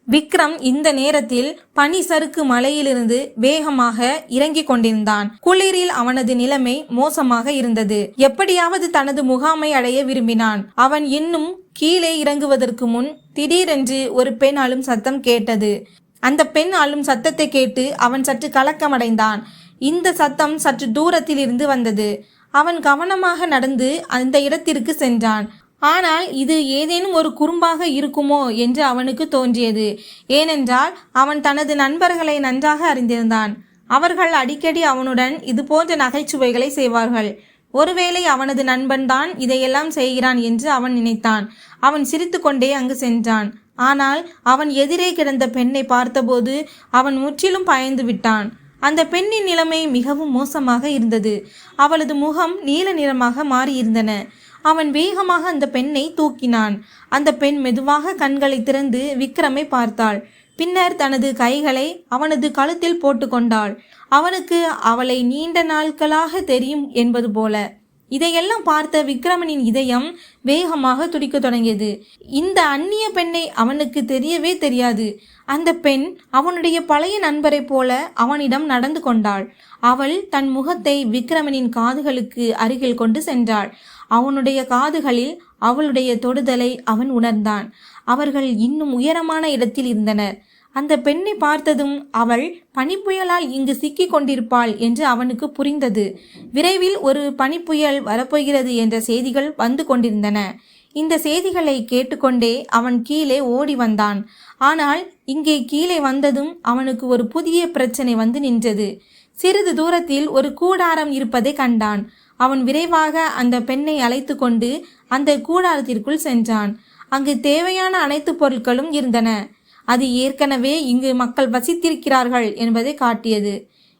விக்ரம் இந்த நேரத்தில் பனி சறுக்கு மலையிலிருந்து வேகமாக இறங்கிக் கொண்டிருந்தான். குளிரில் அவனது நிலைமை மோசமாக இருந்தது. எப்படியாவது தனது முகாமை அடைய விரும்பினான். அவன் இன்னும் கீழே இறங்குவதற்கு முன் திடீரென்று ஒரு பெண் அழும் சத்தம் கேட்டது. அந்த பெண் அழும் சத்தத்தை கேட்டு அவன் சற்று கலக்கமடைந்தான். இந்த சத்தம் சற்று தூரத்தில் இருந்து வந்தது. அவன் கவனமாக நடந்து அந்த இடத்திற்கு சென்றான். ஆனால் இது ஏதேனும் ஒரு குறும்பாக இருக்குமோ என்று அவனுக்கு தோன்றியது. ஏனென்றால் அவன் தனது நண்பர்களை நன்றாக அறிந்திருந்தான். அவர்கள் அடிக்கடி அவனுடன் இது போன்ற நகைச்சுவைகளை செய்வார்கள். ஒருவேளை அவனது நண்பன் தான் இதையெல்லாம் செய்கிறான் என்று அவன் நினைத்தான். அவன் சிரித்து கொண்டே அங்கு சென்றான். ஆனால் அவன் எதிரே கிடந்த பெண்ணை பார்த்தபோது அவன் முற்றிலும் பயந்து விட்டான். அந்த பெண்ணின் நிலைமை மிகவும் மோசமாக இருந்தது. அவளது முகம் நீல நிறமாக மாறியிருந்தன. அவன் வேகமாக அந்த பெண்ணை தூக்கினான். அந்த பெண் மெதுவாக கண்களை திறந்து விக்ரமை பார்த்தாள். பின்னர் தனது கைகளை அவனது கழுத்தில் போட்டுக்கொண்டாள். அவனுக்கு அவளை நீண்ட நாட்களாக தெரியும் என்பது போல. இதையெல்லாம் பார்த்த விக்ரமனின் இதயம் வேகமாக துடிக்க தொடங்கியது. இந்த அந்நிய பெண்ணை அவனுக்கு தெரியவே தெரியாது. அந்த பெண் அவனுடைய பழைய நண்பரை போல அவனிடம் நடந்து கொண்டாள். அவள் தன் முகத்தை விக்ரமனின் காதுகளுக்கு அருகில் கொண்டு சென்றாள். அவனுடைய காதுகளில் அவளுடைய தொடுதலை அவன் உணர்ந்தான். அவர்கள் இன்னும் உயரமான இடத்தில் இருந்தனர். அந்த பெண்ணை பார்த்ததும் அவள் பனிப்புயலால் இங்கு சிக்கி கொண்டிருப்பாள் என்று அவனுக்கு புரிந்தது. விரைவில் ஒரு பனிப்புயல் வரப்போகிறது என்ற செய்திகள் வந்து கொண்டிருந்தன. இந்த செய்திகளை கேட்டுக்கொண்டே அவன் கீழே ஓடி வந்தான். ஆனால் இங்கே கீழே வந்ததும் அவனுக்கு ஒரு புதிய பிரச்சனை வந்து நின்றது. சிறிது தூரத்தில் ஒரு கூடாரம் இருப்பதை கண்டான். அவன் விரைவாக அந்த பெண்ணை அழைத்து கொண்டு அந்த கூடாரத்திற்குள் சென்றான். அங்கு தேவையான அனைத்து பொருட்களும் இருந்தன. அது ஏற்கனவே இங்கு மக்கள் வசித்திருக்கிறார்கள் என்பதை காட்டியது.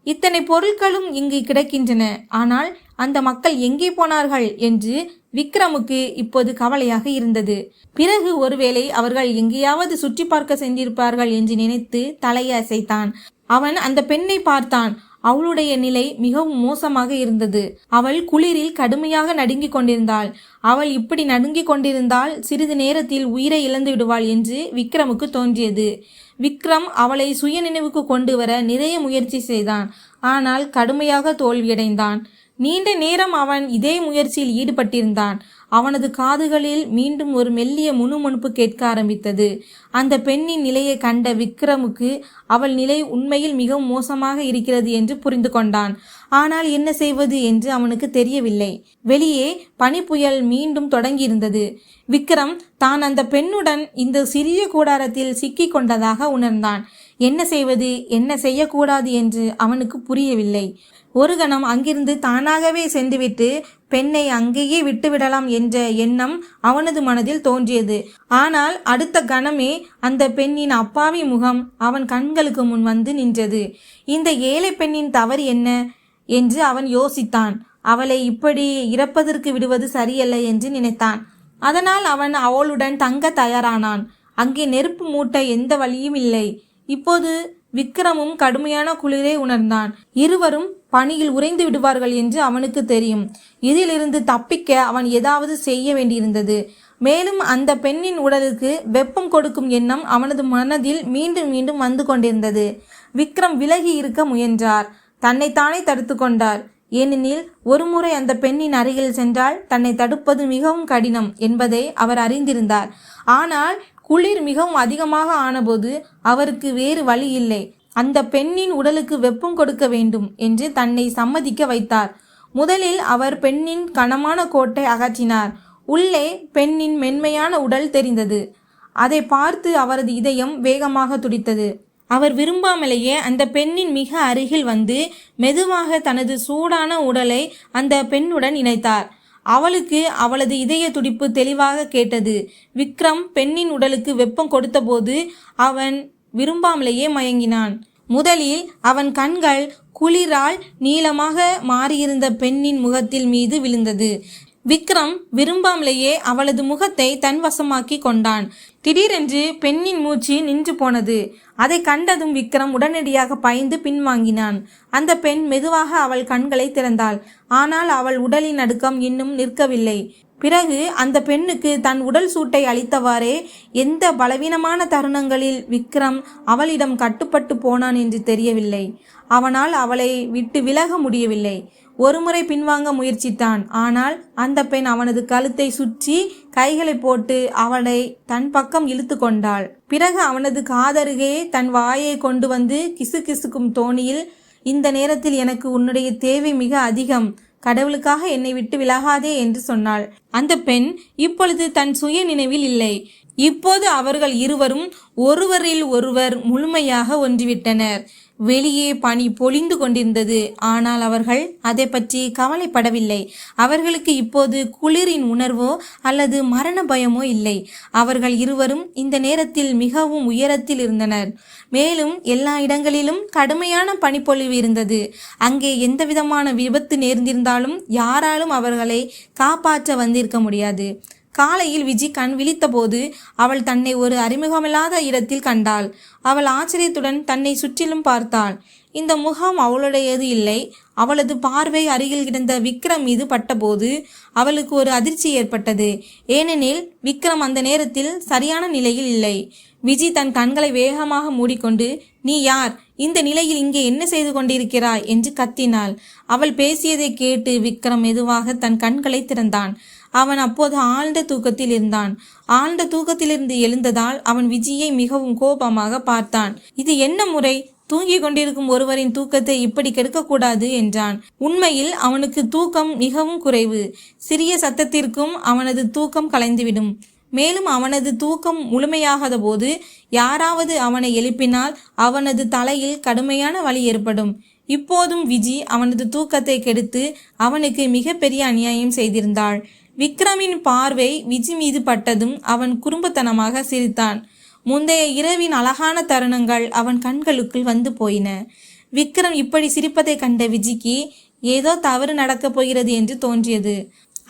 இத்தனை பொருட்களும் இங்கு கிடக்கின்றன. ஆனால் அந்த மக்கள் எங்கே போனார்கள் என்று விக்ரமுக்கு இப்போது கவலையாக இருந்தது. பிறகு ஒருவேளை அவர்கள் எங்கேயாவது சுற்றி பார்க்க சென்றிருப்பார்கள் என்று நினைத்து தலையை அசைத்தான். அவன் அந்த பெண்ணை பார்த்தான். அவளுடைய நிலை மிகவும் மோசமாக இருந்தது. அவள் குளிரில் கடுமையாக நடுங்கிக் கொண்டிருந்தாள். அவள் இப்படி நடுங்கிக் கொண்டிருந்தால் சிறிது நேரத்தில் உயிரை இழந்து விடுவாள் என்று விக்ரமுக்கு தோன்றியது. விக்ரம் அவளை சுயநினைவுக்கு கொண்டு வர நிறைய முயற்சி செய்தான். ஆனால் கடுமையாக தோல்வியடைந்தான். நீண்ட நேரம் அவன் இதே முயற்சியில் ஈடுபட்டிருந்தான். அவனது காதுகளில் மீண்டும் ஒரு மெல்லிய முணுமுணுப்பு கேட்க ஆரம்பித்தது. அந்த பெண்ணின் நிலையை கண்ட விக்ரமுக்கு அவள் நிலை உண்மையில் மிகவும் மோசமாக இருக்கிறது என்று புரிந்து கொண்டான். ஆனால் என்ன செய்வது என்று அவனுக்கு தெரியவில்லை. வெளியே பனிப்புயல் மீண்டும் தொடங்கியிருந்தது. விக்ரம் தான் அந்த பெண்ணுடன் இந்த சிறிய கூடாரத்தில் சிக்கி கொண்டதாக உணர்ந்தான். என்ன செய்வது, என்ன செய்யக்கூடாது என்று அவனுக்கு புரியவில்லை. ஒரு கணம் அங்கிருந்து தானாகவே சென்றுவிட்டு பெண்ணை அங்கேயே விட்டுவிடலாம் என்ற எண்ணம் அவனது மனதில் தோன்றியது. ஆனால் அடுத்த கணமே அந்த பெண்ணின் அப்பாவி முகம் அவன் கண்களுக்கு முன் வந்து நின்றது. இந்த ஏழை பெண்ணின் தவறு என்ன என்று அவன் யோசித்தான். அவளை இப்படி இறப்பதற்கு விடுவது சரியல்ல என்று நினைத்தான். அதனால் அவன் அவளுடன் தங்க தயாரானான். அங்கே நெருப்பு மூட்ட எந்த வழியும் இல்லை. இப்போது விக்ரமும் கடுமையான குளிரை உணர்ந்தான். இருவரும் பனியில் உறைந்து விடுவார்கள் என்று அவனுக்கு தெரியும். இதிலிருந்து தப்பிக்க அவன் ஏதாவது செய்ய வேண்டியிருந்தது. மேலும் அந்த பெண்ணின் உடலுக்கு வெப்பம் கொடுக்கும் எண்ணம் அவனது மனதில் மீண்டும் மீண்டும் வந்து கொண்டிருந்தது. விக்ரம் விலகி இருக்க முயன்றார். தன்னைத்தானே தடுத்து கொண்டார். ஏனெனில் ஒருமுறை அந்த பெண்ணின் அருகில் சென்றால் தன்னை தடுப்பது மிகவும் கடினம் என்பதை அவர் அறிந்திருந்தார். ஆனால் குளிர் மிகவும் அதிகமாக ஆனபோது அவருக்கு வேறு வழி இல்லை. அந்த பெண்ணின் உடலுக்கு வெப்பம் கொடுக்க வேண்டும் என்று தன்னை சம்மதிக்க வைத்தார். முதலில் அவர் பெண்ணின் கனமான கோட்டை அகற்றினார். உள்ளே பெண்ணின் மென்மையான உடல் தெரிந்தது. அதை பார்த்து அவரது இதயம் வேகமாக துடித்தது. அவர் விரும்பாமலேயே அந்த பெண்ணின் மிக அருகில் வந்து மெதுவாக தனது சூடான உடலை அந்த பெண்ணுடன் இணைத்தார். அவளுக்கு அவளது இதய துடிப்பு தெளிவாக கேட்டது. விக்ரம் பெண்ணின் உடலுக்கு வெப்பம் கொடுத்தபோது அவன் விரும்பாமலேயே மயங்கினான். முதலில் அவன் கண்கள் குளிரால் நீளமாக மாறியிருந்த பெண்ணின் முகத்தில் மீது விழுந்தது. விக்ரம் விரும்பாமலேயே அவளது முகத்தை தன் வசமாக்கி கொண்டான். திடீரென்று பெண்ணின் மூச்சு நின்று போனது. அதை கண்டதும் விக்ரம் உடனடியாக பயந்து பின்வாங்கினான். அந்த பெண் மெதுவாக அவள் கண்களை திறந்தாள். ஆனால் அவள் உடலின் நடுக்கம் இன்னும் நிற்கவில்லை. பிறகு அந்த பெண்ணுக்கு தன் உடல் சூட்டை அளித்தவாறே எந்த பலவீனமான தருணங்களில் விக்ரம் அவளிடம் கட்டுப்பட்டு போனான் என்று தெரியவில்லை. அவனால் அவளை விட்டு விலக முடியவில்லை. ஒருமுறை பின்வாங்க முயற்சித்தான். ஆனால் அந்த பெண் அவனது கழுத்தை சுற்றி கைகளை போட்டு அவளை தன் பக்கம் இழுத்து கொண்டாள். பிறகு அவனது காதருகே தன் வாயை கொண்டு வந்து கிசுகிசுக்கும் தோணியில், இந்த நேரத்தில் எனக்கு உன்னுடைய தேவை மிக அதிகம், கடவுளுக்காக என்னை விட்டு விலகாதே என்று சொன்னாள். அந்த பெண் இப்பொழுது தன் சுய நினைவில் இல்லை. இப்போது அவர்கள் இருவரும் ஒருவரில் ஒருவர் முழுமையாக ஒன்றிவிட்டனர். வெளியே பனி பொழிந்து கொண்டிருந்தது. ஆனால் அவர்கள் அதை பற்றி கவலைப்படவில்லை. அவர்களுக்கு இப்போது குளிரின் உணர்வோ அல்லது மரண பயமோ இல்லை. அவர்கள் இருவரும் இந்த நேரத்தில் மிகவும் உயரத்தில் இருந்தனர். மேலும் எல்லா இடங்களிலும் கடுமையான பனிப்பொழிவு இருந்தது. அங்கே எந்தவிதமான விபத்து நேர்ந்திருந்தாலும் யாராலும் அவர்களை காப்பாற்ற வந்திருக்க முடியாது. காலையில் விஜி கண் விழித்தபோது அவள் தன்னை ஒரு அறிமுகமில்லாத இடத்தில் கண்டாள். அவள் ஆச்சரியத்துடன் தன்னை சுற்றிலும் பார்த்தாள். இந்த முகம் அவளுடையது இல்லை. அவளது பார்வை அருகில் கிடந்த விக்ரம் மீது பட்டபோது அவளுக்கு ஒரு அதிர்ச்சி ஏற்பட்டது. ஏனெனில் விக்ரம் அந்த நேரத்தில் சரியான நிலையில் இல்லை. விஜி தன் கண்களை வேகமாக மூடிக்கொண்டு, நீ யார்? இந்த நிலையில் இங்கே என்ன செய்து கொண்டிருக்கிறாய் என்று கத்தினாள். அவள் பேசியதை கேட்டு விக்ரம் மெதுவாக தன் கண்களை திறந்தான். அவன் அப்போது ஆழ்ந்த தூக்கத்தில் இருந்தான். ஆழ்ந்த தூக்கத்திலிருந்து எழுந்ததால் அவன் விஜியை மிகவும் கோபமாக பார்த்தான். இது என்ன முறை? தூங்கிக் கொண்டிருக்கும் ஒருவரின் தூக்கத்தை இப்படி கெடுக்கக்கூடாது என்றான். உண்மையில் அவனுக்கு தூக்கம் மிகவும் குறைவு. சிறிய சத்தத்திற்கும் அவனது தூக்கம் கலைந்துவிடும். மேலும் அவனது தூக்கம் முழுமையாகாத போது யாராவது அவனை எழுப்பினால் அவனது தலையில் கடுமையான வலி ஏற்படும். இப்போதும் விஜி அவனது தூக்கத்தை கெடுத்து அவனுக்கு மிகப்பெரிய அநியாயம் செய்திருந்தாள். விக்ரமின் பார்வை விஜி மீது பட்டதும் அவன் குறும்புத்தனமாக சிரித்தான். முந்தைய இரவின் அழகான தருணங்கள் அவன் கண்களுக்குள் வந்து போயின. விக்ரம் இப்படி சிரிப்பதை கண்ட விஜிக்கு ஏதோ தவறு நடக்கப் போகிறது என்று தோன்றியது.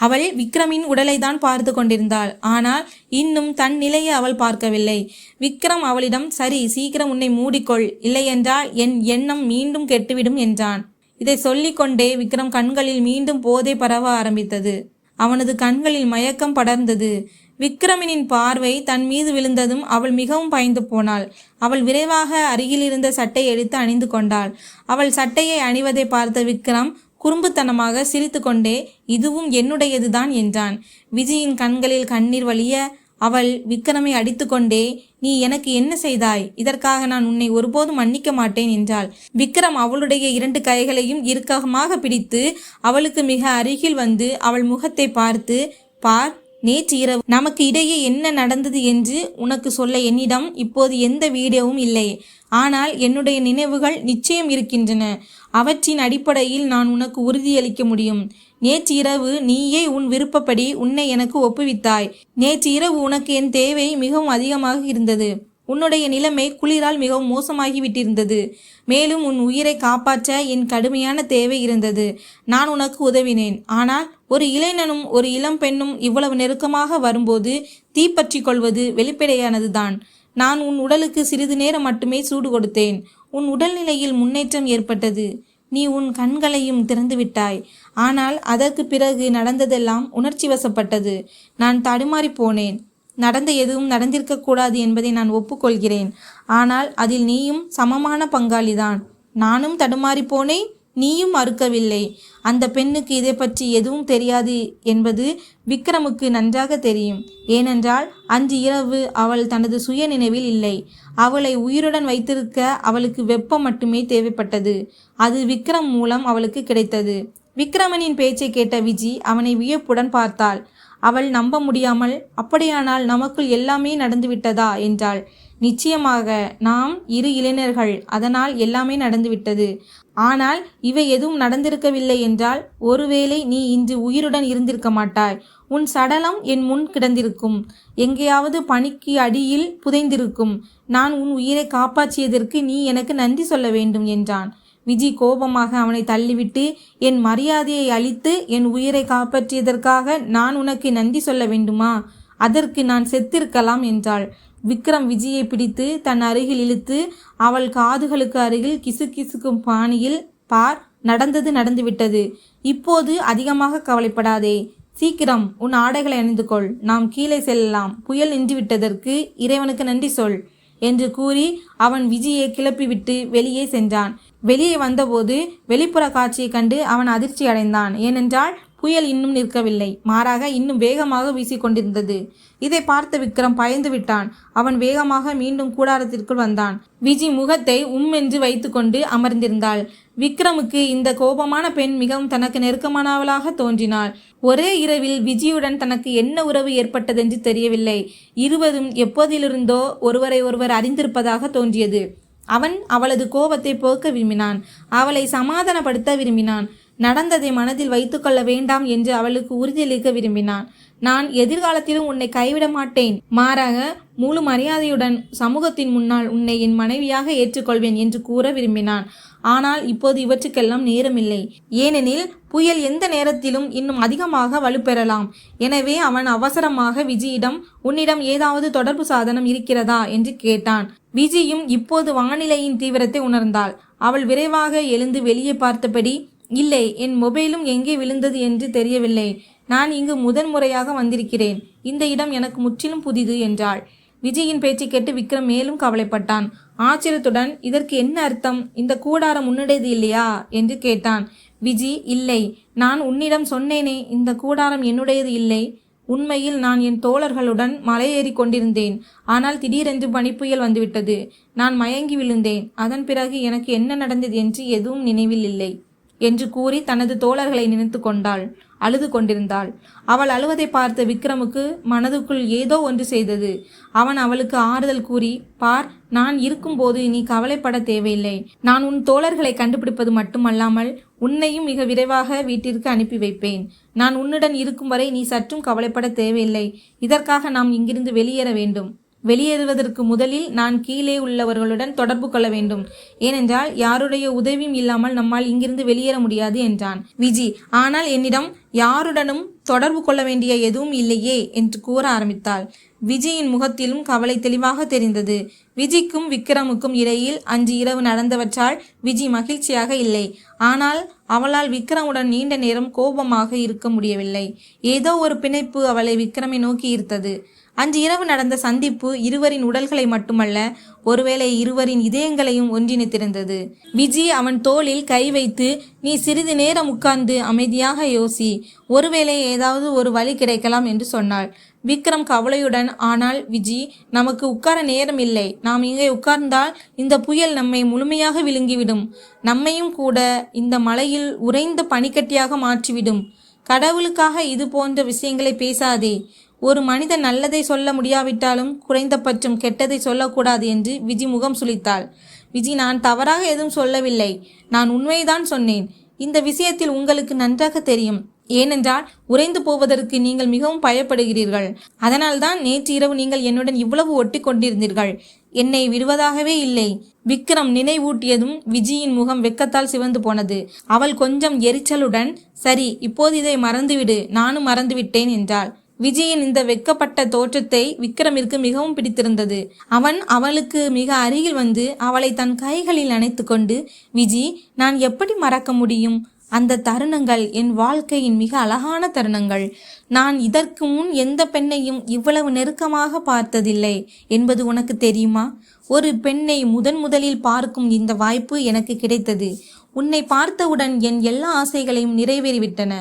அவள் விக்ரமின் உடலை தான் பார்த்து கொண்டிருந்தாள். ஆனால் இன்னும் தன் நிலையை அவள் பார்க்கவில்லை. விக்ரம் அவளிடம், சரி, சீக்கிரம் உன்னை மூடிக்கொள், இல்லையென்றால் என் எண்ணம் மீண்டும் கெட்டுவிடும் என்றான். இதை சொல்லிக்கொண்டே விக்ரம் கண்களில் மீண்டும் போதை பரவ ஆரம்பித்தது. அவனது கண்களில் மயக்கம் படர்ந்தது. விக்ரமினின் பார்வை தன் மீது விழுந்ததும் அவள் மிகவும் பயந்து போனாள். அவள் விரைவாக அருகில் இருந்த சட்டையை எடுத்து அணிந்து கொண்டாள். அவள் சட்டையை அணிவதை பார்த்த விக்ரம் குறும்புத்தனமாக சிரித்து கொண்டே, இதுவும் என்னுடையதுதான் என்றான். விஜயின் கண்களில் கண்ணீர் வழிய அவள் விக்ரமை அடித்து கொண்டே, நீ எனக்கு என்ன செய்தாய்? இதற்காக நான் உன்னை ஒருபோதும் மன்னிக்க மாட்டேன் என்றாள். விக்ரம் அவளுடைய 2 கைகளையும் இறுக்கமாக பிடித்து அவளுக்கு மிக அருகில் வந்து அவள் முகத்தை பார்த்து, பார், நேற்று இரவு நமக்கு இடையே என்ன நடந்தது என்று உனக்கு சொல்ல என்னிடம் இப்போது எந்த வீடியோவும் இல்லை. ஆனால் என்னுடைய நினைவுகள் நிச்சயம் இருக்கின்றன. அவற்றின் அடிப்படையில் நான் உனக்கு உறுதியளிக்க முடியும். நேற்று இரவு நீயே உன் விருப்பப்படி உன்னை எனக்கு ஒப்புவித்தாய். நேற்று இரவு உனக்கு என் தேவை மிகவும் அதிகமாக இருந்தது. உன்னுடைய நிலைமை குளிரால் மிகவும் மோசமாகிவிட்டிருந்தது. மேலும் உன் உயிரை காப்பாற்ற என் கடுமையான தேவை இருந்தது. நான் உனக்கு உதவினேன். ஆனால் ஒரு இளைஞனும் ஒரு இளம் பெண்ணும் இவ்வளவு நெருக்கமாக வரும்போது தீப்பற்றி கொள்வது வெளிப்படையானதுதான். நான் உன் உடலுக்கு சிறிது நேரம் மட்டுமே சூடு கொடுத்தேன். உன் உடல்நிலையில் முன்னேற்றம் ஏற்பட்டது. நீ உன் கண்களையும் திறந்து விட்டாய். ஆனால் அதற்கு பிறகு நடந்ததெல்லாம் உணர்ச்சி வசப்பட்டது. நான் தடுமாறி போனேன். நடந்த எதுவும் நடந்திருக்கக்கூடாது என்பதை நான் ஒப்புக்கொள்கிறேன். ஆனால் அதில் நீயும் சமமான பங்காளிதான். நானும் தடுமாறி போனேன், நீயும் மறுக்கவில்லை. அந்த பெண்ணுக்கு இதை பற்றி எதுவும் தெரியாது என்பது விக்ரமுக்கு நன்றாக தெரியும். ஏனென்றால் அன்று இரவு அவள் தனது சுய நினைவில் இல்லை. அவளை உயிருடன் வைத்திருக்க அவளுக்கு வெப்பம் மட்டுமே தேவைப்பட்டது. அது விக்ரம் மூலம் அவளுக்கு கிடைத்தது. விக்ரமனின் பேச்சை கேட்ட விஜி அவனை வியப்புடன் பார்த்தாள். அவள் நம்ப முடியாமல், அப்படியானால் நமக்குள் எல்லாமே நடந்துவிட்டதா என்றாள். நிச்சயமாக, நாம் 2 இளைஞர்கள், அதனால் எல்லாமே நடந்துவிட்டது. ஆனால் இவை எதுவும் நடந்திருக்கவில்லை என்றால் ஒருவேளை நீ இன்று உயிருடன் இருந்திருக்க மாட்டாய். உன் சடலம் என் முன் கிடந்திருக்கும். எங்கேயாவது பனிக்கு அடியில் புதைந்திருக்கும். நான் உன் உயிரை காப்பாற்றியதற்கு நீ எனக்கு நன்றி சொல்ல வேண்டும் என்றான். விஜி கோபமாக அவனை தள்ளிவிட்டு, என் மரியாதையை அழித்து என் உயிரை காப்பாற்றியதற்காக நான் உனக்கு நன்றி சொல்ல வேண்டுமா? அதற்கு நான் செத்திருக்கலாம் என்றாள். விக்ரம் விஜியை பிடித்து தன் அருகில் இழுத்து அவள் காதுகளுக்கு அருகில் கிசுகிசுக்கும் பாணியில், பார், நடந்தது நடந்துவிட்டது. இப்போது அதிகமாக கவலைப்படாதே. சீக்கிரம் உன் ஆடைகளை அணிந்து கொள், நாம் கீழே செல்லலாம், புயல் நின்றுவிட்டதற்கு இறைவனுக்கு நன்றி சொல் என்று கூறி அவன் விஜியை கிளப்பிவிட்டு வெளியே சென்றான். வெளியே வந்தபோது வெளிப்புற காட்சியை கண்டு அவன் அதிர்ச்சி அடைந்தான். ஏனென்றால் புயல் இன்னும் நிற்கவில்லை, மாறாக இன்னும் வேகமாக வீசிக்கொண்டிருந்தது. இதை பார்த்த விக்ரம் பயந்து விட்டான். அவன் வேகமாக மீண்டும் கூடாரத்திற்குள் வந்தான். விஜி முகத்தை என்று வைத்துக்கொண்டு அமர்ந்திருந்தாள். விக்ரமுக்கு இந்த கோபமான பெண் மிகவும் தனக்கு நெருக்கமானவளாக தோன்றினாள். ஒரே இரவில் விஜியுடன் தனக்கு என்ன உறவு ஏற்பட்டதென்று தெரியவில்லை. இருவரும் எப்போதிலிருந்தோ ஒருவரை ஒருவர் அறிந்திருப்பதாக தோன்றியது. அவன் அவளது கோபத்தை போக்க விரும்பினான். அவளை சமாதானப்படுத்த விரும்பினான். நடந்ததை மனதில் வைத்துக்கொள்ள வேண்டாம் என்று அவளுக்கு உறுதியளிக்க விரும்பினான். நான் எதிர்காலத்திலும் உன்னை கைவிட மாட்டேன், மாறாக முழு மரியாதையுடன் சமூகத்தின் முன்னால் உன்னை என் மனைவியாக ஏற்றுக்கொள்வேன் என்று கூற விரும்பினான். ஆனால் இப்போது இவற்றுக்கெல்லாம் நேரமில்லை. ஏனெனில் புயல் எந்த நேரத்திலும் இன்னும் அதிகமாக வலுப்பெறலாம். எனவே அவன் அவசரமாக விஜியிடம் உன்னிடம் ஏதாவது தொடர்பு சாதனம் இருக்கிறதா என்று கேட்டான். விஜியும் இப்போது வானிலையின் தீவிரத்தை உணர்ந்தாள். அவள் விரைவாக எழுந்து வெளியே பார்த்தபடி, இல்லை, என் மொபைலும் எங்கே விழுந்தது என்று தெரியவில்லை. நான் இங்கு முதன்முறையாக வந்திருக்கிறேன். இந்த இடம் எனக்கு முற்றிலும் புதிது என்றாள். விஜயின் பேச்சு கேட்டு விக்ரம் மேலும் கவலைப்பட்டான். ஆச்சரியத்துடன், இதற்கு என்ன அர்த்தம்? இந்த கூடாரம் உன்னுடையது இல்லையா என்று கேட்டான். விஜி, இல்லை, நான் உன்னிடம் சொன்னேனே, இந்த கூடாரம் என்னுடையது இல்லை. உண்மையில் நான் என் தோழர்களுடன் மலையேறி கொண்டிருந்தேன். ஆனால் திடீரென்று பனிப்புயல் வந்துவிட்டது. நான் மயங்கி விழுந்தேன். அதன் பிறகு எனக்கு என்ன நடந்தது என்று எதுவும் நினைவில் இல்லை என்று கூறி தனது தோழர்களை நினைத்து கொண்டாள். அழுது கொண்டிருந்தாள். அவள் அழுவதை பார்த்த விக்ரமுக்கு மனதுக்குள் ஏதோ ஒன்று செய்தது. அவன் அவளுக்கு ஆறுதல் கூறி, பார், நான் இருக்கும்போது நீ கவலைப்பட தேவையில்லை. நான் உன் தோழர்களை கண்டுபிடிப்பது மட்டுமல்லாமல் உன்னையும் மிக விரைவாக வீட்டிற்கு அனுப்பி வைப்பேன். நான் உன்னுடன் இருக்கும் வரை நீ சற்றும் கவலைப்பட தேவையில்லை. இதற்காக நாம் இங்கிருந்து வெளியேற வேண்டும். வெளியேறுவதற்கு முதலில் நான் கீழே உள்ளவர்களுடன் தொடர்பு கொள்ள வேண்டும். ஏனென்றால் யாருடைய உதவியும் இல்லாமல் நம்மால் இங்கிருந்து வெளியேற முடியாது என்றான். விஜி, ஆனால் என்னிடம் யாருடனும் தொடர்பு கொள்ள வேண்டிய எதுவும் இல்லையே என்று கூற ஆரம்பித்தாள். விஜயின் முகத்திலும் கவலை தெளிவாக தெரிந்தது. விஜிக்கும் விக்ரமுக்கும் இடையில் அன்று இரவு நடந்தவற்றால் விஜி மகிழ்ச்சியாக இல்லை. ஆனால் அவளால் விக்ரமுடன் நீண்ட நேரம் கோபமாக இருக்க முடியவில்லை. ஏதோ ஒரு பிணைப்பு அவளை விக்ரமை நோக்கி ஈர்த்தது. அன்று இரவு நடந்த சந்திப்பு இருவரின் உடல்களை மட்டுமல்ல, ஒருவேளை இருவரின் இதயங்களையும் ஒன்றிணைத்திருந்தது. விஜி அவன் தோளில் கை வைத்து, நீ சிறிது நேரம் உட்கார்ந்து அமைதியாக யோசி, ஒருவேளை ஏதாவது ஒரு வழி கிடைக்கலாம் என்று சொன்னாள். விக்ரம் கவலையுடன், ஆனால் விஜி, நமக்கு உட்கார நேரம் இல்லை. நாம் இங்கே உட்கார்ந்தால் இந்த புயல் நம்மை முழுமையாக விழுங்கிவிடும். நம்மையும் கூட இந்த மலையில் உறைந்த பனிக்கட்டியாக மாற்றிவிடும். கடவுளுக்காக இது போன்ற விஷயங்களை பேசாதே. ஒரு மனிதன் நல்லதை சொல்ல முடியாவிட்டாலும் குறைந்தபட்சம் கெட்டதை சொல்லக்கூடாது என்று விஜி முகம் சுளித்தாள். விஜி, நான் தவறாக எதுவும் சொல்லவில்லை. நான் உண்மைதான் சொன்னேன். இந்த விஷயத்தில் உங்களுக்கு நன்றாக தெரியும். ஏனென்றால் உறைந்து போவதற்கு நீங்கள் மிகவும் பயப்படுகிறீர்கள். அதனால்தான் நேற்று இரவு நீங்கள் என்னுடன் இவ்வளவு ஒட்டி கொண்டிருந்தீர்கள். என்னை விடுவதாகவே இல்லை. விக்ரம் நினைவூட்டியதும் விஜியின் முகம் வெட்கத்தால் சிவந்து போனது. அவள் கொஞ்சம் எரிச்சலுடன், சரி, இப்போது இதை மறந்துவிடு, நானும் மறந்துவிட்டேன் என்றாள். விஜயின் இந்த வெட்கப்பட்ட தோற்றத்தை விக்ரமிற்கு மிகவும் பிடித்திருந்தது. அவன் அவளுக்கு மிக அருகில் வந்து அவளை தன் கைகளில் அணைத்து கொண்டு, விஜி, நான் எப்படி மறக்க முடியும்? அந்த தருணங்கள் என் வாழ்க்கையின் மிக அழகான தருணங்கள். நான் இதற்கு முன் எந்த பெண்ணையும் இவ்வளவு நெருக்கமாக பார்த்ததில்லை என்பது உனக்கு தெரியுமா? ஒரு பெண்ணை முதலில் பார்க்கும் இந்த வாய்ப்பு எனக்கு கிடைத்தது. உன்னை பார்த்தவுடன் என் எல்லா ஆசைகளையும் நிறைவேறிவிட்டன.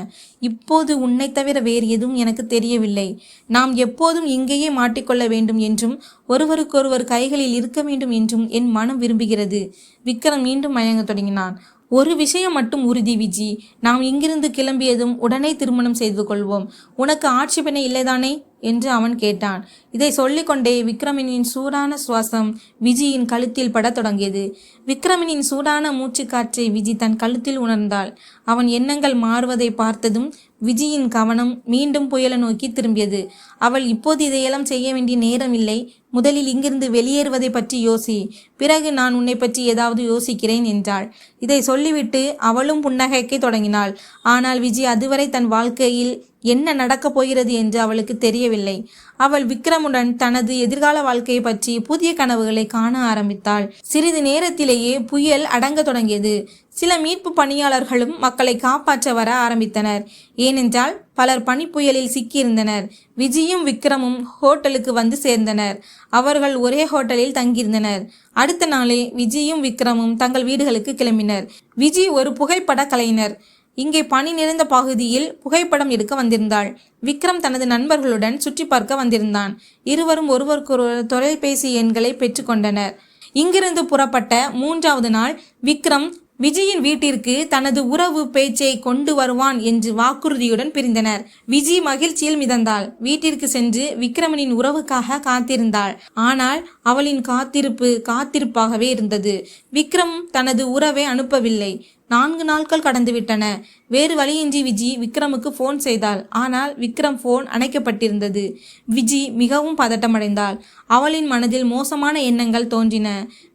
இப்போது உன்னை தவிர வேறு எதுவும் எனக்கு தெரியவில்லை. நாம் எப்போதும் இங்கேயே மாட்டிக்கொள்ள வேண்டும் என்றும் ஒருவருக்கொருவர் கைகளில் இருக்க வேண்டும் என்றும் என் மனம் விரும்புகிறது. விக்ரம் மீண்டும் மயங்க தொடங்கினான். ஒரு விஷயம் மட்டும் உறுதி விஜி, நாம் இங்கிருந்து கிளம்பியதும் உடனே திருமணம் செய்து கொள்வோம். உனக்கு ஆட்சேபனை இல்லைதானே என்று அவன் கேட்டான். இதை சொல்லிக்கொண்டே விக்ரமினின் சூடான சுவாசம் விஜியின் கழுத்தில் படத் தொடங்கியது. விக்ரமினின் சூடான மூச்சு காற்றை விஜி தன் கழுத்தில் உணர்ந்தாள். அவன் எண்ணங்கள் மாறுவதை பார்த்ததும் விஜியின் கவனம் மீண்டும் புயலை நோக்கி திரும்பியது. அவள், இப்போது இதையெல்லாம் செய்ய வேண்டிய நேரம் இல்லை. முதலில் இங்கிருந்து வெளியேறுவதை பற்றி யோசி, பிறகு நான் உன்னை பற்றி ஏதாவது யோசிக்கிறேன் என்றாள். இதை சொல்லிவிட்டு அவளும் புன்னகைக்க தொடங்கினாள். ஆனால் விஜி அதுவரை தன் வாழ்க்கையில் என்ன நடக்கப் போகிறது என்று அவளுக்கு தெரியவில்லை. அவள் விக்ரமுடன் தனது எதிர்கால வாழ்க்கையை பற்றி புதிய கனவுகளை காண ஆரம்பித்தாள். சிறிது நேரத்திலேயே புயல் அடங்க தொடங்கியது. சில மீட்பு பணியாளர்களும் மக்களை காப்பாற்ற வர ஆரம்பித்தனர். ஏனென்றால் பலர் பனிப்புயலில் சிக்கியிருந்தனர். விஜயும் விக்ரமும் ஹோட்டலுக்கு வந்து சேர்ந்தனர். அவர்கள் ஒரே ஹோட்டலில் தங்கியிருந்தனர். அடுத்த நாளே விஜயும் விக்ரமும் தங்கள் வீடுகளுக்கு கிளம்பினர். விஜி ஒரு புகைப்பட கலைஞர். இங்கே பனி நிறைந்த பகுதியில் புகைப்படம் எடுக்க வந்திருந்தாள். விக்ரம் தனது நண்பர்களுடன் சுற்றி பார்க்க வந்திருந்தான். இருவரும் ஒருவருக்கொருவர் தொலைபேசி எண்களை பெற்றுக்கொண்டனர். இங்கிருந்து புறப்பட்ட 3வது நாள் விக்ரம் விஜயின் வீட்டிற்கு தனது உறவு பேச்சை கொண்டு வருவான் என்று வாக்குறுதியுடன் பிரிந்தனர். விஜி மகிழ்ச்சியில் மிதந்தாள். வீட்டிற்கு சென்று விக்ரமனின் உறவுக்காக காத்திருந்தாள். ஆனால் அவளின் காத்திருப்பாகவே இருந்தது. விக்ரம் தனது உறவை அனுப்பவில்லை. 4 நாட்கள் கடந்துவிட்டன. வேறு வழியின்றி விஜி விக்ரமுக்கு போன் செய்தாள். ஆனால் விக்ரம் போன் அணைக்கப்பட்டிருந்தது. விஜி மிகவும் பதட்டமடைந்தாள். அவளின் மனதில் மோசமான எண்ணங்கள் தோன்றின.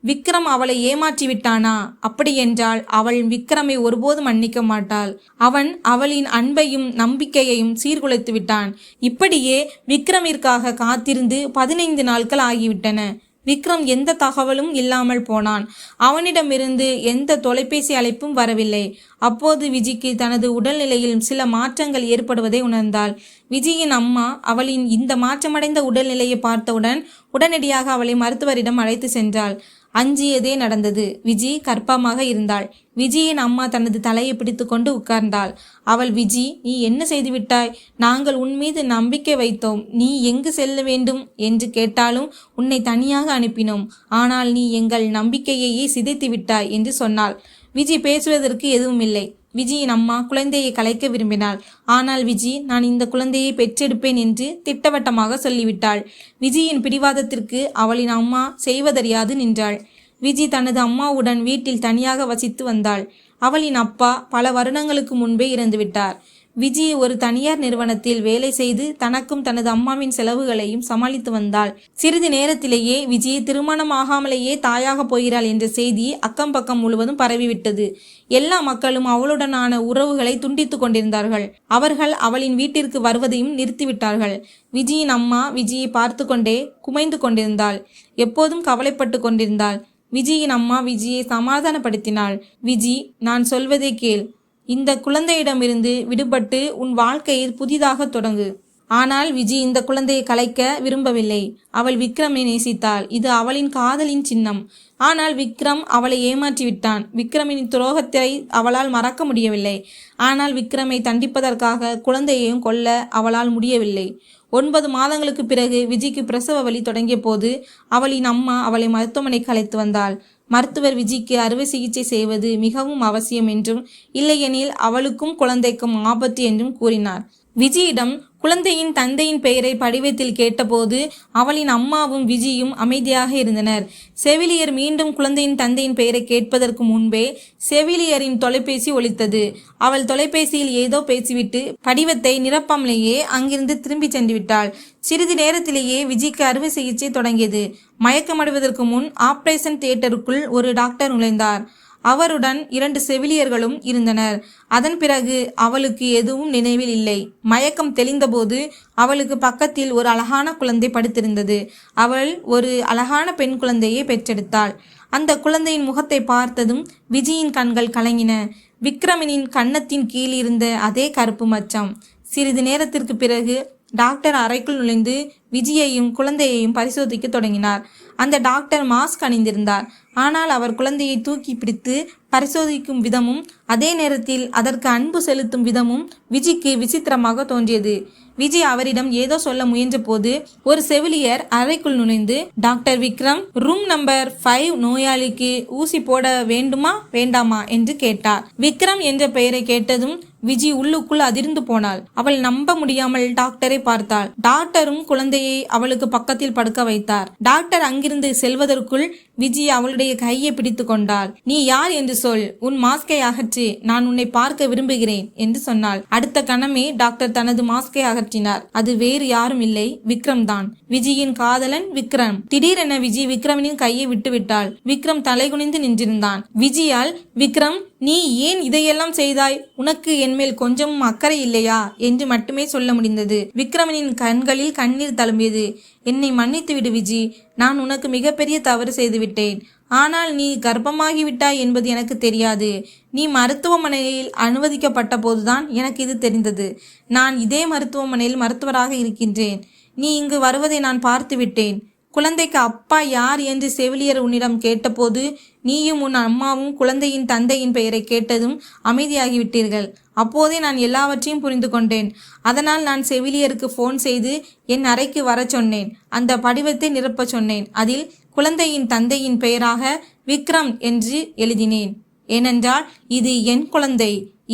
விக்ரம் அவளை ஏமாற்றி விட்டானா? அப்படியென்றால் அவள் விக்ரமை ஒருபோதும் மன்னிக்க மாட்டாள். அவன் அவளின் அன்பையும் நம்பிக்கையையும் சீர்குலைத்து விட்டான். இப்படியே விக்ரமிற்காக காத்திருந்து 15 நாட்கள் ஆகிவிட்டன. விக்ரம் எந்த தகவலும் இல்லாமல் போனான். அவனிடமிருந்து எந்த தொலைபேசி அழைப்பும் வரவில்லை. அப்போது விஜிக்கு தனது உடல்நிலையில் சில மாற்றங்கள் ஏற்படுவதை உணர்ந்தாள். விஜயின் அம்மா அவளின் இந்த மாற்றமடைந்த உடல்நிலையை பார்த்தவுடன் உடனடியாக அவளை மருத்துவரிடம் அழைத்து சென்றாள். அஞ்சியதே நடந்தது. விஜி கர்ப்பமாக இருந்தாள். விஜயின் அம்மா தனது தலையை பிடித்து கொண்டு உட்கார்ந்தாள். அவள், விஜி, நீ என்ன செய்துவிட்டாய்? நாங்கள் உன் மீது நம்பிக்கை வைத்தோம். நீ எங்கு செல்ல வேண்டும் என்று கேட்டாலும் உன்னை தனியாக அனுப்பினோம். ஆனால் நீ எங்கள் நம்பிக்கையையே சிதைத்து விட்டாய் என்று சொன்னாள். விஜி பேசுவதற்கு எதுவும் இல்லை. விஜயின் அம்மா குழந்தையை கலைக்க விரும்பினாள். ஆனால் விஜி, நான் இந்த குழந்தையை பெற்றெடுப்பேன் என்று திட்டவட்டமாக சொல்லிவிட்டாள். விஜயின் பிடிவாதத்திற்கு அவளின் அம்மா செய்வதறியாது நின்றாள். விஜி தனது அம்மாவுடன் வீட்டில் தனியாக வசித்து வந்தாள். அவளின் அப்பா பல வருடங்களுக்கு முன்பே இறந்துவிட்டார். விஜி ஒரு தனியார் நிறுவனத்தில் வேலை செய்து தனக்கும் தனது அம்மாவின் செலவுகளையும் சமாளித்து வந்தாள். சிறிது நேரத்திலேயே விஜி திருமணமாகாமலேயே தாயாக போகிறாள் என்ற செய்தி அக்கம் பக்கம் முழுவதும் பரவிவிட்டது. எல்லா மக்களும் அவளுடனான உறவுகளை துண்டித்து கொண்டிருந்தார்கள். அவர்கள் அவளின் வீட்டிற்கு வருவதையும் நிறுத்திவிட்டார்கள். விஜயின் அம்மா விஜயை பார்த்து கொண்டே குமைந்து கொண்டிருந்தாள். எப்போதும் கவலைப்பட்டு கொண்டிருந்தாள். விஜயின் அம்மா விஜயை சமாதானப்படுத்தினாள். விஜி, நான் சொல்வதை கேள். இந்த குழந்தையிடமிருந்து விடுபட்டு உன் வாழ்க்கையை புதிதாக தொடங்கு. ஆனால் விஜி இந்த குழந்தையை கலைக்க விரும்பவில்லை. அவள் விக்ரமை நேசித்தாள். இது அவளின் காதலின் சின்னம். ஆனால் விக்ரம் அவளை ஏமாற்றிவிட்டான். விக்ரமின் துரோகத்தை அவளால் மறக்க முடியவில்லை. ஆனால் விக்ரமை தண்டிப்பதற்காக குழந்தையையும் கொல்ல அவளால் முடியவில்லை. 9 மாதங்களுக்கு பிறகு விஜிக்கு பிரசவ வலி தொடங்கிய போது அவளின் அம்மா அவளை மருத்துவமனைக்கு அழைத்து வந்தாள். மருத்துவர் விஜிக்கு அறுவை சிகிச்சை செய்வது மிகவும் அவசியம் என்றும் இல்லையெனில் அவளுக்கும் குழந்தைக்கும் ஆபத்து என்றும் கூறினார். விஜயிடம் குழந்தையின் தந்தையின் பெயரை படிவத்தில் கேட்டபோது அவளின் அம்மாவும் விஜியும் அமைதியாக இருந்தனர். செவிலியர் மீண்டும் குழந்தையின் தந்தையின் பெயரை கேட்பதற்கு முன்பே செவிலியரின் தொலைபேசி ஒலித்தது. அவள் தொலைபேசியில் ஏதோ பேசிவிட்டு படிவத்தை நிரப்பாமலேயே அங்கிருந்து திரும்பி சென்று விட்டாள். சிறிது நேரத்திலேயே விஜிக்கு அறுவை சிகிச்சை தொடங்கியது. மயக்கமடைவதற்கு முன் ஆபரேஷன் தியேட்டருக்குள் ஒரு டாக்டர் நுழைந்தார். அவருடன் 2 செவிலியர்களும் இருந்தனர். அதன் பிறகு அவளுக்கு எதுவும் நினைவில் இல்லை. மயக்கம் தெளிந்தபோது அவளுக்கு பக்கத்தில் ஒரு அழகான குழந்தை படுத்திருந்தது. அவள் ஒரு அழகான பெண் குழந்தையை பெற்றெடுத்தாள். அந்த குழந்தையின் முகத்தை பார்த்ததும் விஜயின் கண்கள் கலங்கின. விக்ரமனின் கன்னத்தின் கீழ் இருந்த அதே கருப்பு மச்சம். சிறிது நேரத்திற்கு பிறகு டாக்டர் அறைக்குள் நுழைந்து விஜயையும் குழந்தையையும் பரிசோதிக்க தொடங்கினார். அந்த டாக்டர் மாஸ்க் அணிந்திருந்தார். ஆனால் அவர் குழந்தையை தூக்கி பிடித்து பரிசோதிக்கும் விதமும் அதே நேரத்தில் அதற்கு அன்பு செலுத்தும் விதமும் விஜிக்கு விசித்திரமாக தோன்றியது. விஜய் அவரிடம் ஏதோ சொல்ல முயன்ற போது ஒரு செவிலியர் அறைக்குள் நுழைந்து, டாக்டர் விக்ரம், ரூம் நம்பர் 5 நோயாளிக்கு ஊசி போட வேண்டுமா வேண்டாமா என்று கேட்டார். விக்ரம் என்ற பெயரை கேட்டதும் விஜி உள்ளுக்குள் அதிர்ந்து போனாள். அவள் நம்ப முடியாமல் டாக்டரை பார்த்தாள். டாக்டரும் குழந்தையை அவளுக்கு பக்கத்தில் படுக்க வைத்தார். டாக்டர் அங்கிருந்து செல்வதற்குள் விஜி அவளுடைய கையை பிடித்து கொண்டாள். நீ யார் என்று சொல், உன் மாஸ்கை அகற்றி, நான் உன்னை பார்க்க விரும்புகிறேன் என்று சொன்னாள். அடுத்த கணமே டாக்டர் தனது மாஸ்கை அகற்றினார். அது வேறு யாரும் இல்லை, விக்ரம் தான். விஜியின் காதலன் விக்ரம். திடீரென விஜி விக்ரமனின் கையை விட்டுவிட்டாள். விக்ரம் தலைகுனிந்து நின்றிருந்தான். விஜயால், விக்ரம் நீ ஏன் இதையெல்லாம் செய்தாய்? உனக்கு என்மேல் கொஞ்சமும் அக்கறை இல்லையா என்று மட்டுமே சொல்ல முடிந்தது. விக்ரமனின் கண்களில் கண்ணீர் தழும்பியது. என்னை மன்னித்து விடு விஜி, நான் உனக்கு மிகப்பெரிய தவறு செய்துவிட்டேன். ஆனால் நீ கர்ப்பமாகிவிட்டாய் என்பது எனக்கு தெரியாது. நீ மருத்துவமனையில் அனுமதிக்கப்பட்ட போதுதான் எனக்கு இது தெரிந்தது. நான் இதே மருத்துவமனையில் மருத்துவராக இருக்கின்றேன். நீ இங்கு வருவதை நான் பார்த்து விட்டேன். குழந்தைக்கு அப்பா யார் என்று செவிலியர் உன்னிடம் கேட்டபோது நீயும் உன் அம்மாவும் குழந்தையின் தந்தையின் பெயரை கேட்டதும் அமைதியாகிவிட்டீர்கள். அப்போதே நான் எல்லாவற்றையும் புரிந்து கொண்டேன். அதனால் நான் செவிலியருக்கு ஃபோன் செய்து என் அறைக்கு வர சொன்னேன். அந்த படிவத்தை நிரப்ப சொன்னேன். அதில் குழந்தையின் தந்தையின் பெயராக விக்ரம் என்று எழுதினேன். ஏனென்றால் இது என் குழந்தை,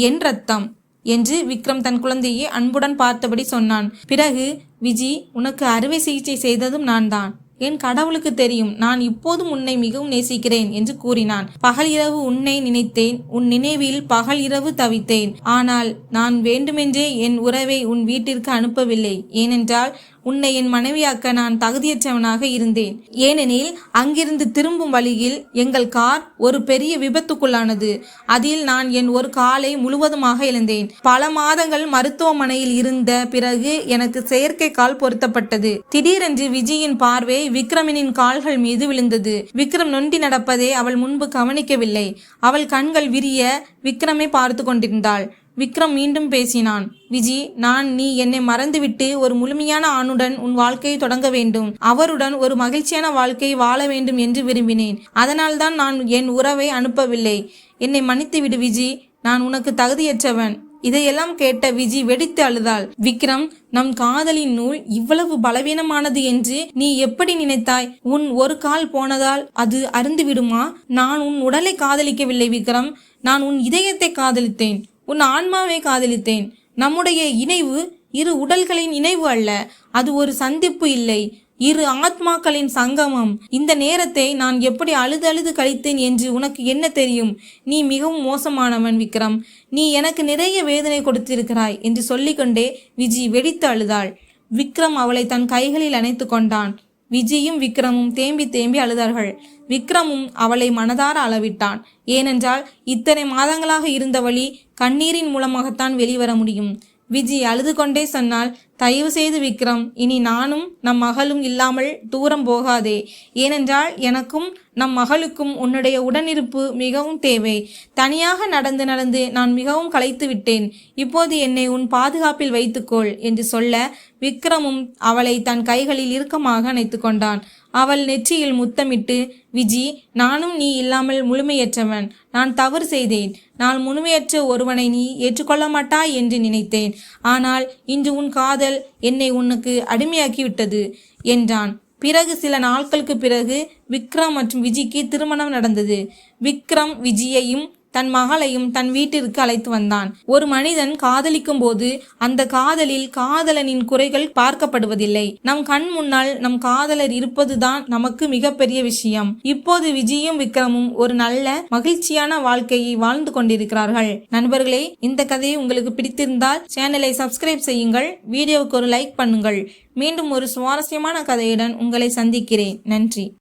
என் ரத்தம் என்று விக்ரம் தன் குழந்தையை அன்புடன் பார்த்தபடி சொன்னான். பிறகு, விஜி, உனக்கு அறுவை சிகிச்சை செய்ததும் நான் தான். என் கடவுளுக்கு தெரியும், நான் இப்போதும் உன்னை மிகவும் நேசிக்கிறேன் என்று கூறினான். பகல் இரவு உன்னை நினைத்தேன், உன் நினைவில் பகல் இரவு தவித்தேன். ஆனால் நான் வேண்டுமென்றே என் உறவை உன் வீட்டிற்கு அனுப்பவில்லை. ஏனென்றால் உன்னை என் மனைவியாக்க நான் தகுதியற்றவனாக இருந்தேன். ஏனெனில் அங்கிருந்து திரும்பும் வழியில் எங்கள் கார் ஒரு பெரிய விபத்துக்குள்ளானது. அதில் நான் என் ஒரு காலை முழுவதுமாக இழந்தேன். பல மாதங்கள் மருத்துவமனையில் இருந்த பிறகு எனக்கு செயற்கை கால் பொருத்தப்பட்டது. திடீரென்று விஜயின் பார்வை விக்ரமனின் கால்கள் மீது விழுந்தது. விக்ரம் நொண்டி நடப்பதை அவள் முன்பு கவனிக்கவில்லை. அவள் கண்கள் விரிய விக்ரமை பார்த்து கொண்டிருந்தாள். விக்ரம் மீண்டும் பேசினான். விஜி, நீ என்னை மறந்துவிட்டு ஒரு முழுமையான ஆணுடன் உன் வாழ்க்கையை தொடங்க வேண்டும். அவருடன் ஒரு மகிழ்ச்சியான வாழ்க்கையை வாழ வேண்டும் என்று விரும்பினேன். அதனால்தான் நான் என் உறவை அனுப்பவில்லை. என்னை மன்னித்து விடு விஜி, நான் உனக்கு தகுதியற்றவன். இதையெல்லாம் கேட்ட விஜி வெடித்து அழுதாள். விக்ரம், நம் காதலின் நூல் இவ்வளவு பலவீனமானது என்று நீ எப்படி நினைத்தாய்? உன் ஒரு கால் போனதால் அது அருந்து விடுமா? நான் உன் உடலை காதலிக்கவில்லை விக்ரம், நான் உன் இதயத்தை காதலித்தேன், உன் ஆன்மாவை காதலித்தேன். நம்முடைய இணைவு இரு உடல்களின் இணைவு அல்ல, அது ஒரு சந்திப்பு இல்லை, இரு ஆத்மாக்களின் சங்கமம். இந்த நேரத்தை நான் எப்படி அழுது கழித்தேன் என்று உனக்கு என்ன தெரியும்? நீ மிகவும் மோசமானவன் விக்ரம். நீ எனக்கு நிறைய வேதனை கொடுத்திருக்கிறாய் என்று சொல்லிக்கொண்டே விஜி வெடித்து அழுதாள். விக்ரம் அவளை தன் கைகளில் அணைத்து கொண்டான். விஜியும் விக்ரமும் தேம்பி தேம்பி அழுதார்கள். விக்ரமும் அவளை மனதார அளவிட்டான். ஏனென்றால் இத்தனை மாதங்களாக இருந்த வழி கண்ணீரின் மூலமாகத்தான் வெளிவர முடியும். விஜி அழுது கொண்டே சொன்னால், தயவு செய்து விக்ரம், இனி நானும் நம் மகளும் இல்லாமல் தூரம் போகாதே. ஏனென்றால் எனக்கும் நம் மகளுக்கும் உன்னுடைய உடனிருப்பு மிகவும் தேவை. தனியாக நடந்து நடந்து நான் மிகவும் களைத்து விட்டேன். இப்போது என்னை உன் பாதுகாப்பில் வைத்துக்கொள் என்று சொல்ல விக்ரமும் அவளை தன் கைகளில் இறுக்கமாக அணைத்து கொண்டான். அவள் நெற்றியில் முத்தமிட்டு, விஜி, நானும் நீ இல்லாமல் முழுமையற்றவன். நான் தவறு செய்தேன். நான் முழுமையற்ற ஒருவனை நீ ஏற்றுக்கொள்ள மாட்டாய் என்று நினைத்தேன். ஆனால் இன்று உன் காதல் என்னை உனக்கு அடிமையாக்கிவிட்டது என்றான். பிறகு சில நாட்களுக்கு பிறகு விக்ரம் மற்றும் விஜிக்கு திருமணம் நடந்தது. விக்ரம் விஜயையும் தன் மகளையும் தன் வீட்டிற்கு அழைத்து வந்தான். ஒரு மனிதன் காதலிக்கும் போது அந்த காதலில் காதலனின் குறைகள் பார்க்கப்படுவதில்லை. நம் கண் முன்னால் நம் காதலர் இருப்பதுதான் நமக்கு மிகப்பெரிய விஷயம். இப்போது விஜயும் விக்ரமும் ஒரு நல்ல மகிழ்ச்சியான வாழ்க்கையை வாழ்ந்து கொண்டிருக்கிறார்கள். நண்பர்களே, இந்த கதையை உங்களுக்கு பிடித்திருந்தால் சேனலை சப்ஸ்கிரைப் செய்யுங்கள், வீடியோவுக்கு ஒரு லைக் பண்ணுங்கள். மீண்டும் ஒரு சுவாரஸ்யமான கதையுடன் உங்களை சந்திக்கிறேன். நன்றி.